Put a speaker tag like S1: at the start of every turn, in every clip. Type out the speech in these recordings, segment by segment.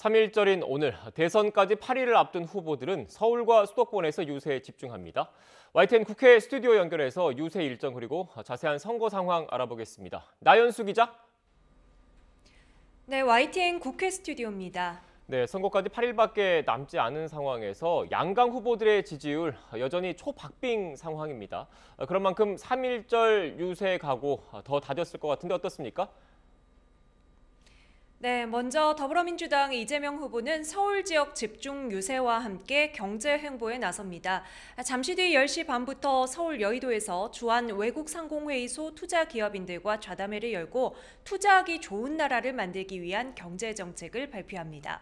S1: 3일절인 오늘 대선까지 8일을 앞둔 후보들은 서울과 수도권에서 유세에 집중합니다. YTN 국회 스튜디오 연결해서 유세 일정 그리고 자세한 선거 상황 알아보겠습니다. 나연수 기자.
S2: 네, YTN 국회 스튜디오입니다.
S1: 네, 선거까지 8일밖에 남지 않은 상황에서 양강 후보들의 지지율 여전히 초박빙 상황입니다. 그런 만큼 3일절 유세 각오 더 다졌을 것 같은데 어떻습니까?
S2: 네, 먼저 더불어민주당 이재명 후보는 서울 지역 집중 유세와 함께 경제 행보에 나섭니다. 잠시 뒤 10시 반부터 서울 여의도에서 주한 외국상공회의소 투자기업인들과 좌담회를 열고 투자하기 좋은 나라를 만들기 위한 경제정책을 발표합니다.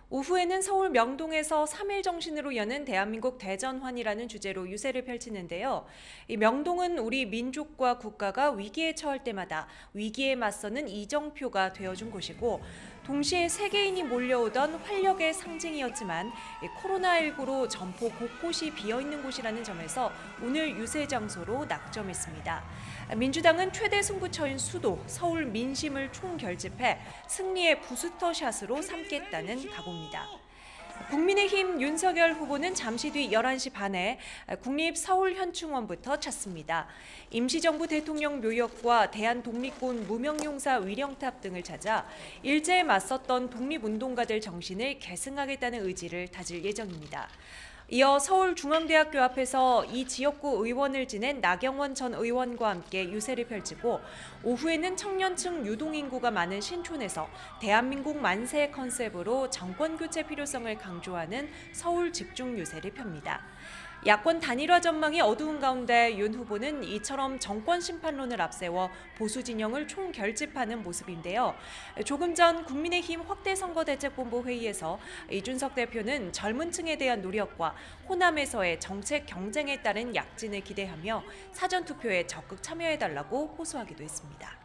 S2: 오후에는 서울 명동에서 3일 정신으로 여는 대한민국 대전환이라는 주제로 유세를 펼치는데요. 이 명동은 우리 민족과 국가가 위기에 처할 때마다 위기에 맞서는 이정표가 되어준 곳이고 동시에 세계인이 몰려오던 활력의 상징이었지만 코로나19로 점포 곳곳이 비어있는 곳이라는 점에서 오늘 유세 장소로 낙점했습니다. 민주당은 최대 승부처인 수도, 서울 민심을 총결집해 승리의 부스터샷으로 삼겠다는 각오입니다. 국민의힘 윤석열 후보는 잠시 뒤 11시 반에 국립서울현충원부터 찾습니다. 임시정부 대통령 묘역과 대한독립군 무명용사 위령탑 등을 찾아 일제에 맞섰던 독립운동가들 정신을 계승하겠다는 의지를 다질 예정입니다. 이어 서울중앙대학교 앞에서 이 지역구 의원을 지낸 나경원 전 의원과 함께 유세를 펼치고 오후에는 청년층 유동인구가 많은 신촌에서 대한민국 만세 컨셉으로 정권교체 필요성을 강조하는 서울 집중 유세를 펴니다. 야권 단일화 전망이 어두운 가운데 윤 후보는 이처럼 정권 심판론을 앞세워 보수 진영을 총결집하는 모습인데요. 조금 전 국민의힘 확대선거대책본부 회의에서 이준석 대표는 젊은 층에 대한 노력과 호남에서의 정책 경쟁에 따른 약진을 기대하며 사전투표에 적극 참여해달라고 호소하기도 했습니다.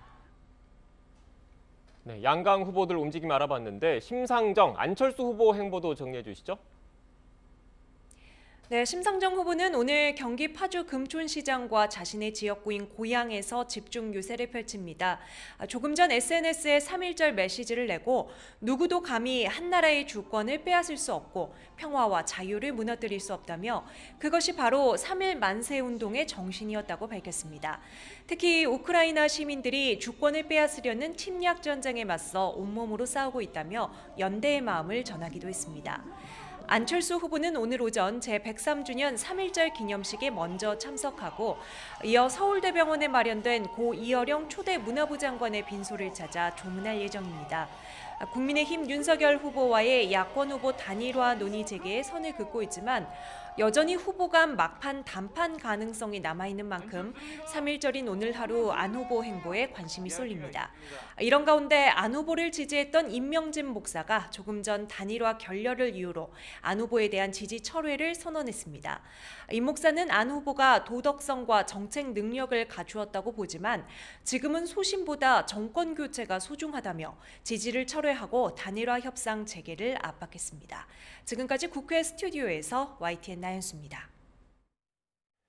S1: 네, 양강 후보들 움직임 알아봤는데 심상정, 안철수 후보 행보도 정리해 주시죠.
S2: 네, 심상정 후보는 오늘 경기 파주 금촌시장과 자신의 지역구인 고양에서 집중 유세를 펼칩니다. 조금 전 SNS에 3.1절 메시지를 내고 누구도 감히 한 나라의 주권을 빼앗을 수 없고 평화와 자유를 무너뜨릴 수 없다며 그것이 바로 3.1 만세운동의 정신이었다고 밝혔습니다. 특히 우크라이나 시민들이 주권을 빼앗으려는 침략 전쟁에 맞서 온몸으로 싸우고 있다며 연대의 마음을 전하기도 했습니다. 안철수 후보는 오늘 오전 제103주년 3.1절 기념식에 먼저 참석하고 이어 서울대병원에 마련된 고 이어령 초대 문화부 장관의 빈소를 찾아 조문할 예정입니다. 국민의힘 윤석열 후보와의 야권 후보 단일화 논의 재개에 선을 긋고 있지만 여전히 후보 간 막판 단판 가능성이 남아있는 만큼 3.1절인 오늘 하루 안 후보 행보에 관심이 쏠립니다. 이런 가운데 안 후보를 지지했던 임명진 목사가 조금 전 단일화 결렬을 이유로 안 후보에 대한 지지 철회를 선언했습니다. 임 목사는 안 후보가 도덕성과 정책 능력을 갖추었다고 보지만 지금은 소신보다 정권 교체가 소중하다며 지지를 철회하고 단일화 협상 재개를 압박했습니다. 지금까지 국회 스튜디오에서 YTN 나연수입니다.